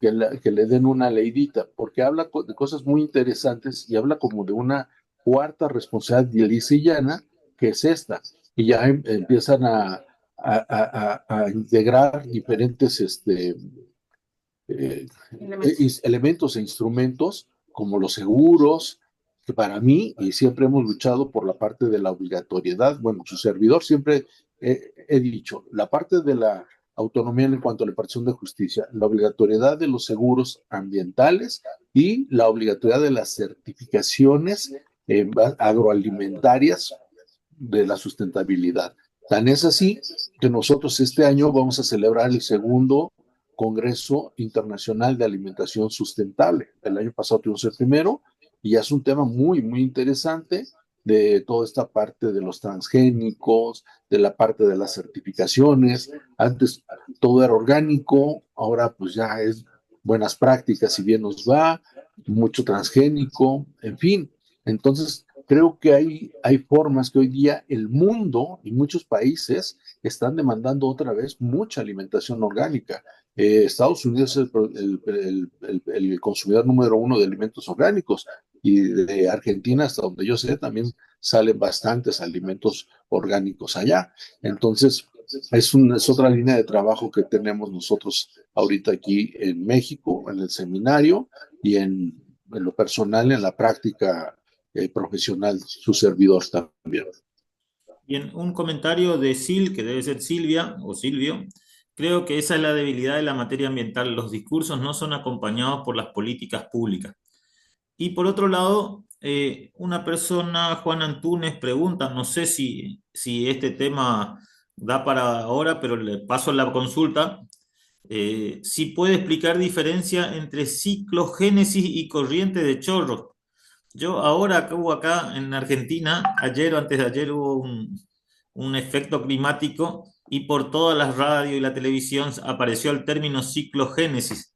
que le den una leidita, porque habla de cosas muy interesantes y habla como de una cuarta responsabilidad lisillana, que es esta. Y ya empiezan a integrar diferentes elementos e instrumentos como los seguros, que para mí, y siempre hemos luchado por la parte de la obligatoriedad, bueno, su servidor siempre he dicho, la parte de la autonomía en cuanto a la impartición de justicia, la obligatoriedad de los seguros ambientales y la obligatoriedad de las certificaciones agroalimentarias de la sustentabilidad. Tan es así que nosotros este año vamos a celebrar el segundo Congreso Internacional de Alimentación Sustentable. El año pasado tuvimos el primero y ya es un tema muy interesante de toda esta parte de los transgénicos, de la parte de las certificaciones. Antes todo era orgánico, ahora pues ya es buenas prácticas, si bien nos va, mucho transgénico, en fin. Entonces, creo que hay formas que hoy día el mundo y muchos países están demandando otra vez mucha alimentación orgánica. Estados Unidos es el consumidor número uno de alimentos orgánicos y de Argentina, hasta donde yo sé, también salen bastantes alimentos orgánicos allá. Entonces, es otra línea de trabajo que tenemos nosotros ahorita aquí en México, en el seminario y en lo personal, en la práctica profesional, su servidor también. Bien, un comentario de Sil, que debe ser Silvia o Silvio. Creo que esa es la debilidad de la materia ambiental. Los discursos no son acompañados por las políticas públicas. Y por otro lado, una persona, Juan Antunes, pregunta, no sé si este tema da para ahora, pero le paso la consulta, si puede explicar diferencia entre ciclogénesis y corriente de chorro. Yo ahora que hubo acá en Argentina, ayer o antes de ayer hubo un efecto climático y por todas las radios y la televisión apareció el término ciclogénesis.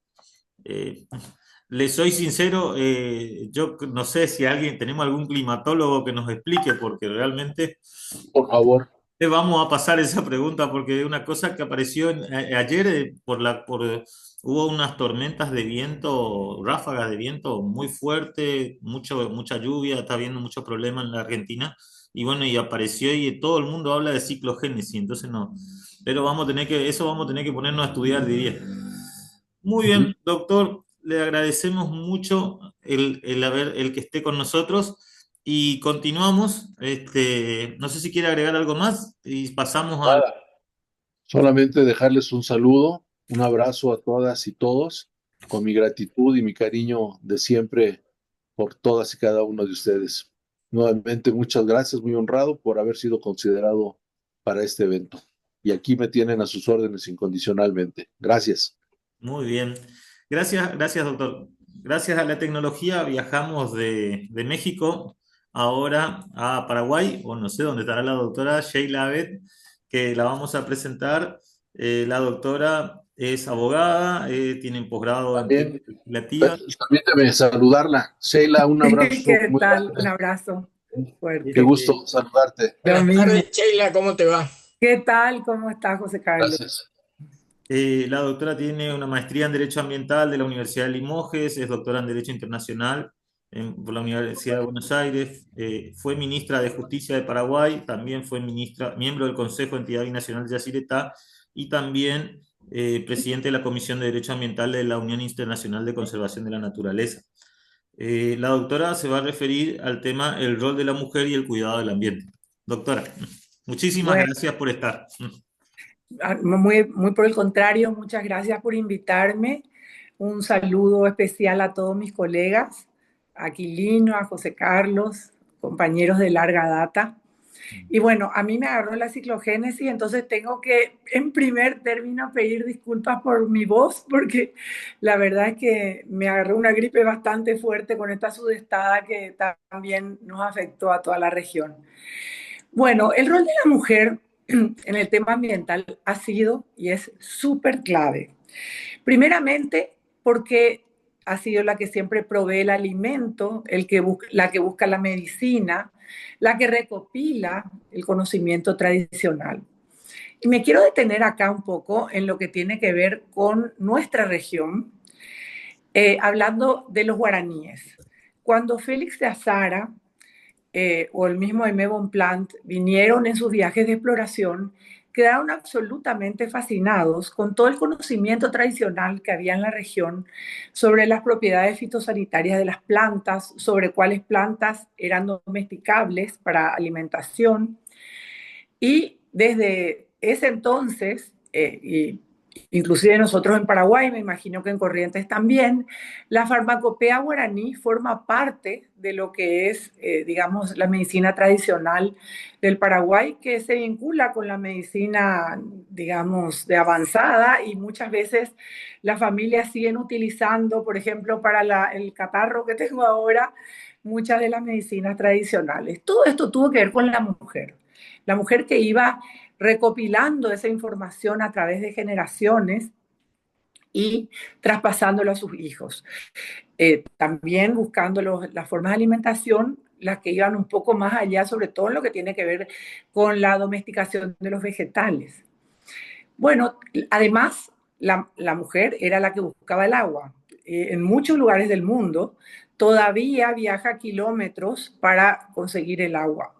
Eh, Le soy sincero, yo no sé si tenemos algún climatólogo que nos explique, porque realmente Por favor. vamos a pasar esa pregunta, porque es una cosa que apareció ayer hubo unas tormentas de viento, ráfagas de viento muy fuerte, mucha lluvia, está habiendo muchos problemas en la Argentina, y bueno, y apareció y todo el mundo habla de ciclogénesis, entonces no, pero eso vamos a tener que ponernos a estudiar, diría. Muy bien, doctor, le agradecemos mucho el que esté con nosotros y continuamos. No sé si quiere agregar algo más y pasamos al... Nada. Solamente dejarles un saludo Un abrazo a todas y todos, con mi gratitud y mi cariño de siempre por todas y cada uno de ustedes. Nuevamente, muchas gracias, muy honrado por haber sido considerado para este evento. Y aquí me tienen a sus órdenes incondicionalmente. Gracias. Muy bien. Gracias, doctor. Gracias a la tecnología viajamos de México ahora a Paraguay, o no sé dónde estará la doctora Sheila Abed, que la vamos a presentar. La doctora es abogada, tiene un posgrado en teoría También, legislativa. permíteme saludarla. Sheila, un abrazo ¿Qué muy tal? Un grande. abrazo Qué fuerte. gusto saludarte. Lo Buenas mismo. tardes, Sheila, ¿cómo te va? ¿Qué tal? ¿Cómo está José Carlos? Gracias. La doctora tiene una maestría en Derecho Ambiental de la Universidad de Limoges, es doctora en Derecho Internacional por la Universidad de Buenos Aires, fue ministra de Justicia de Paraguay, también fue miembro del Consejo de Entidad Binacional de Yacyretá y también presidente de la Comisión de Derecho Ambiental de la Unión Internacional de Conservación de la Naturaleza. La doctora se va a referir al tema el rol de la mujer y el cuidado del ambiente. Doctora, muchísimas Bueno, gracias por estar. muy por el contrario, muchas gracias por invitarme. Un saludo especial a todos mis colegas, a Aquilino, a José Carlos, compañeros de larga data. Y bueno, a mí me agarró la ciclogénesis, entonces tengo que, en primer término, pedir disculpas por mi voz, porque la verdad es que me agarró una gripe bastante fuerte con esta sudestada que también nos afectó a toda la región. Bueno, el rol de la mujer en el tema ambiental ha sido y es súper clave. Primeramente, porque ha sido la que siempre provee el alimento, la que busca la medicina, la que recopila el conocimiento tradicional. Y me quiero detener acá un poco en lo que tiene que ver con nuestra región, hablando de los guaraníes. Cuando Félix de Azara o el mismo Aimé Bonpland vinieron en sus viajes de exploración, quedaron absolutamente fascinados con todo el conocimiento tradicional que había en la región sobre las propiedades fitosanitarias de las plantas, sobre cuáles plantas eran domesticables para alimentación. Y desde ese entonces, y inclusive nosotros en Paraguay, me imagino que en Corrientes también, la farmacopea guaraní forma parte de lo que es, digamos, la medicina tradicional del Paraguay, que se vincula con la medicina, digamos, de avanzada y muchas veces las familias siguen utilizando, por ejemplo, para el catarro que tengo ahora, muchas de las medicinas tradicionales. Todo esto tuvo que ver con la mujer que iba recopilando esa información a través de generaciones y traspasándolo a sus hijos. También buscando las formas de alimentación, las que iban un poco más allá, sobre todo en lo que tiene que ver con la domesticación de los vegetales. Bueno, además, la mujer era la que buscaba el agua. En muchos lugares del mundo todavía viaja kilómetros para conseguir el agua.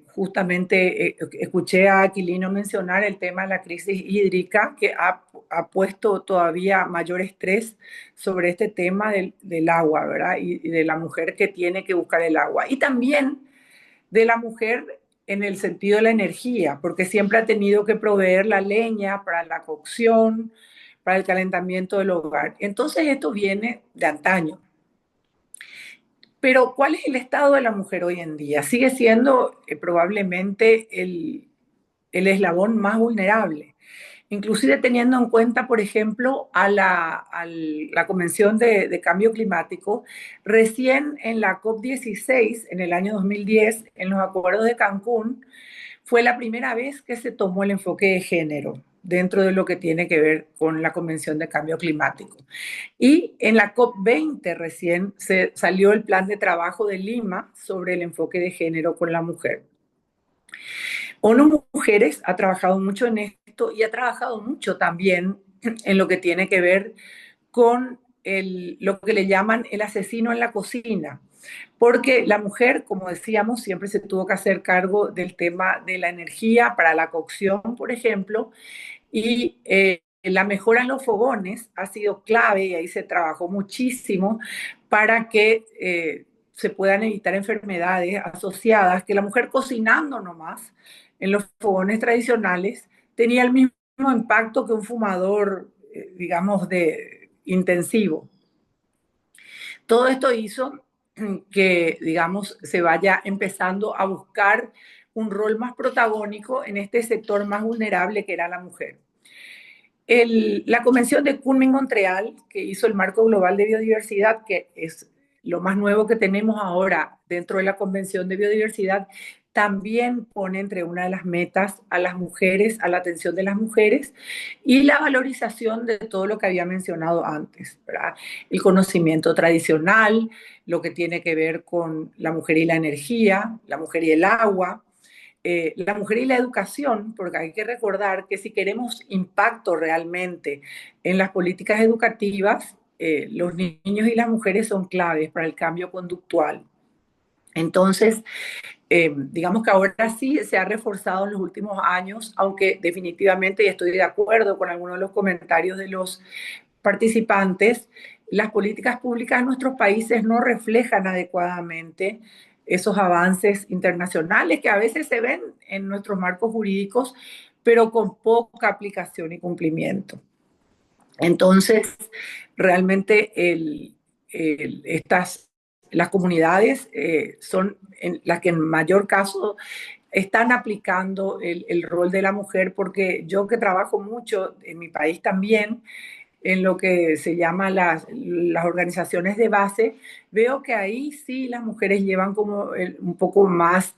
Justamente escuché a Aquilino mencionar el tema de la crisis hídrica que ha puesto todavía mayor estrés sobre este tema del agua, ¿verdad? Y de la mujer que tiene que buscar el agua. Y también de la mujer en el sentido de la energía, porque siempre ha tenido que proveer la leña para la cocción, para el calentamiento del hogar. Entonces esto viene de antaño. Pero ¿cuál es el estado de la mujer hoy en día? Sigue siendo probablemente el eslabón más vulnerable. Inclusive teniendo en cuenta, por ejemplo, a la Convención de Cambio Climático, recién en la COP16, en el año 2010, en los acuerdos de Cancún, fue la primera vez que se tomó el enfoque de género dentro de lo que tiene que ver con la Convención de Cambio Climático. Y en la COP20 recién se salió el plan de trabajo de Lima sobre el enfoque de género con la mujer. ONU Mujeres ha trabajado mucho en esto y ha trabajado mucho también en lo que tiene que ver con lo que le llaman el asesino en la cocina. Porque la mujer, como decíamos, siempre se tuvo que hacer cargo del tema de la energía para la cocción, por ejemplo, y la mejora en los fogones ha sido clave y ahí se trabajó muchísimo para que se puedan evitar enfermedades asociadas, que la mujer cocinando nomás en los fogones tradicionales tenía el mismo impacto que un fumador, digamos, de intensivo. Todo esto hizo que, digamos, se vaya empezando a buscar un rol más protagónico en este sector más vulnerable que era la mujer. La Convención de Kunming-Montreal, que hizo el Marco Global de Biodiversidad, que es lo más nuevo que tenemos ahora dentro de la Convención de Biodiversidad, también pone entre una de las metas a las mujeres, a la atención de las mujeres y la valorización de todo lo que había mencionado antes, ¿verdad? El conocimiento tradicional, lo que tiene que ver con la mujer y la energía, la mujer y el agua, la mujer y la educación, porque hay que recordar que si queremos impacto realmente en las políticas educativas, los niños y las mujeres son claves para el cambio conductual. Entonces, digamos que ahora sí se ha reforzado en los últimos años, aunque definitivamente, y estoy de acuerdo con algunos de los comentarios de los participantes, las políticas públicas en nuestros países no reflejan adecuadamente esos avances internacionales que a veces se ven en nuestros marcos jurídicos, pero con poca aplicación y cumplimiento. Entonces, realmente las comunidades son las que en mayor caso están aplicando el rol de la mujer, porque yo que trabajo mucho en mi país también, en lo que se llama las organizaciones de base, veo que ahí sí las mujeres llevan como un poco más,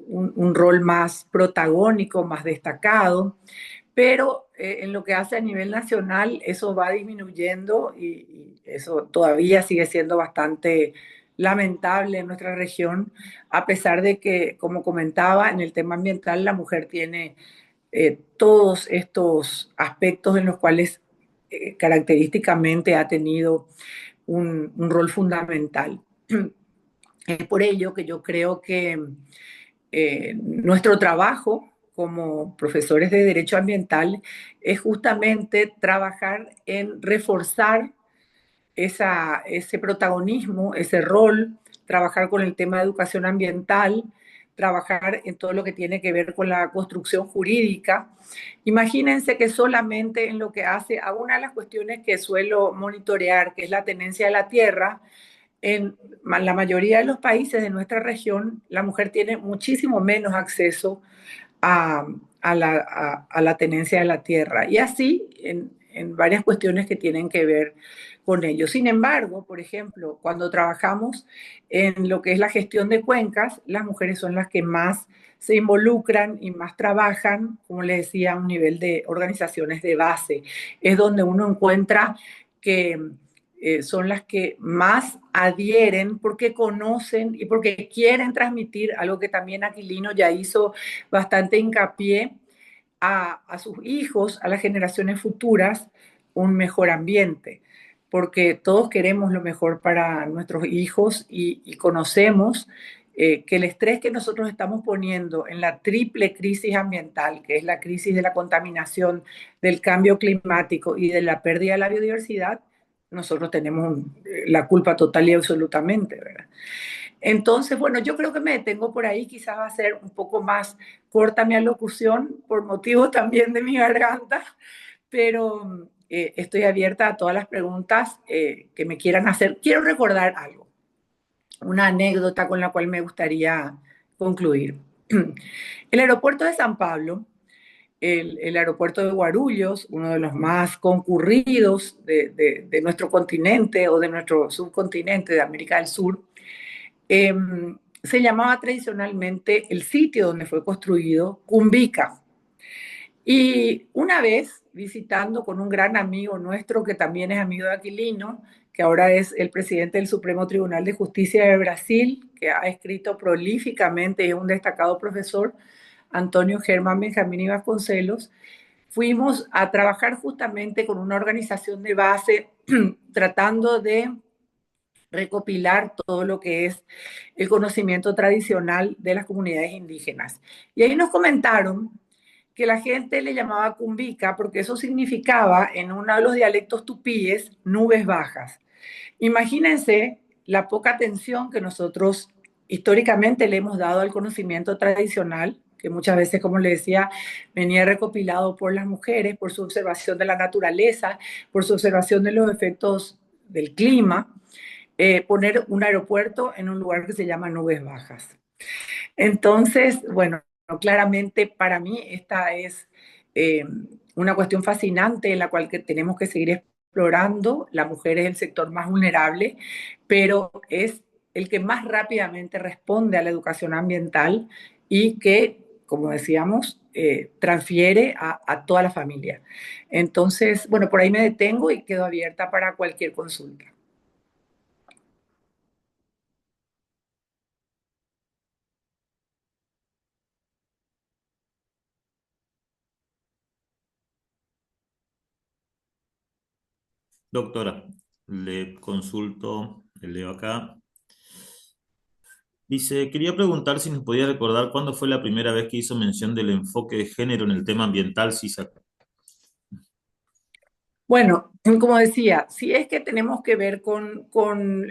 un rol más protagónico, más destacado, pero en lo que hace a nivel nacional eso va disminuyendo y eso todavía sigue siendo bastante lamentable en nuestra región, a pesar de que, como comentaba, en el tema ambiental la mujer tiene todos estos aspectos en los cuales característicamente ha tenido un rol fundamental. Es por ello que yo creo que nuestro trabajo como profesores de Derecho Ambiental es justamente trabajar en reforzar ese protagonismo, ese rol, trabajar con el tema de educación ambiental, trabajar en todo lo que tiene que ver con la construcción jurídica. Imagínense que solamente en lo que hace a una de las cuestiones que suelo monitorear, que es la tenencia de la tierra, en la mayoría de los países de nuestra región, la mujer tiene muchísimo menos acceso a la tenencia de la tierra. Y así en varias cuestiones que tienen que ver con ello. Sin embargo, por ejemplo, cuando trabajamos en lo que es la gestión de cuencas, las mujeres son las que más se involucran y más trabajan, como les decía, a un nivel de organizaciones de base. Es donde uno encuentra que son las que más adhieren porque conocen y porque quieren transmitir algo que también Aquilino ya hizo bastante hincapié a sus hijos, a las generaciones futuras, un mejor ambiente, porque todos queremos lo mejor para nuestros hijos y conocemos que el estrés que nosotros estamos poniendo en la triple crisis ambiental, que es la crisis de la contaminación, del cambio climático y de la pérdida de la biodiversidad, nosotros tenemos la culpa total y absolutamente, ¿verdad? Entonces, bueno, yo creo que me detengo por ahí, quizás va a ser un poco más corta mi alocución por motivo también de mi garganta, pero estoy abierta a todas las preguntas que me quieran hacer. Quiero recordar algo, una anécdota con la cual me gustaría concluir. El aeropuerto de San Pablo, el aeropuerto de Guarulhos, uno de los más concurridos de nuestro continente o de nuestro subcontinente de América del Sur, se llamaba tradicionalmente el sitio donde fue construido Cumbica. Y una vez visitando con un gran amigo nuestro que también es amigo de Aquilino, que ahora es el presidente del Supremo Tribunal de Justicia de Brasil, que ha escrito prolíficamente y es un destacado profesor, Antonio Germán Benjamín y Vasconcelos, fuimos a trabajar justamente con una organización de base tratando de recopilar todo lo que es el conocimiento tradicional de las comunidades indígenas. Y ahí nos comentaron que la gente le llamaba cumbica porque eso significaba, en uno de los dialectos tupíes, nubes bajas. Imagínense la poca atención que nosotros históricamente le hemos dado al conocimiento tradicional, que muchas veces, como le decía, venía recopilado por las mujeres, por su observación de la naturaleza, por su observación de los efectos del clima, poner un aeropuerto en un lugar que se llama Nubes Bajas. Entonces, bueno, claramente para mí esta es una cuestión fascinante en la cual que tenemos que seguir explorando. La mujer es el sector más vulnerable, pero es el que más rápidamente responde a la educación ambiental y que, como decíamos, transfiere a toda la familia. Entonces, bueno, por ahí me detengo y quedo abierta para cualquier consulta. Doctora, le consulto, le leo acá. Dice, quería preguntar si nos podía recordar cuándo fue la primera vez que hizo mención del enfoque de género en el tema ambiental, si se... Bueno, como decía, si es que tenemos que ver con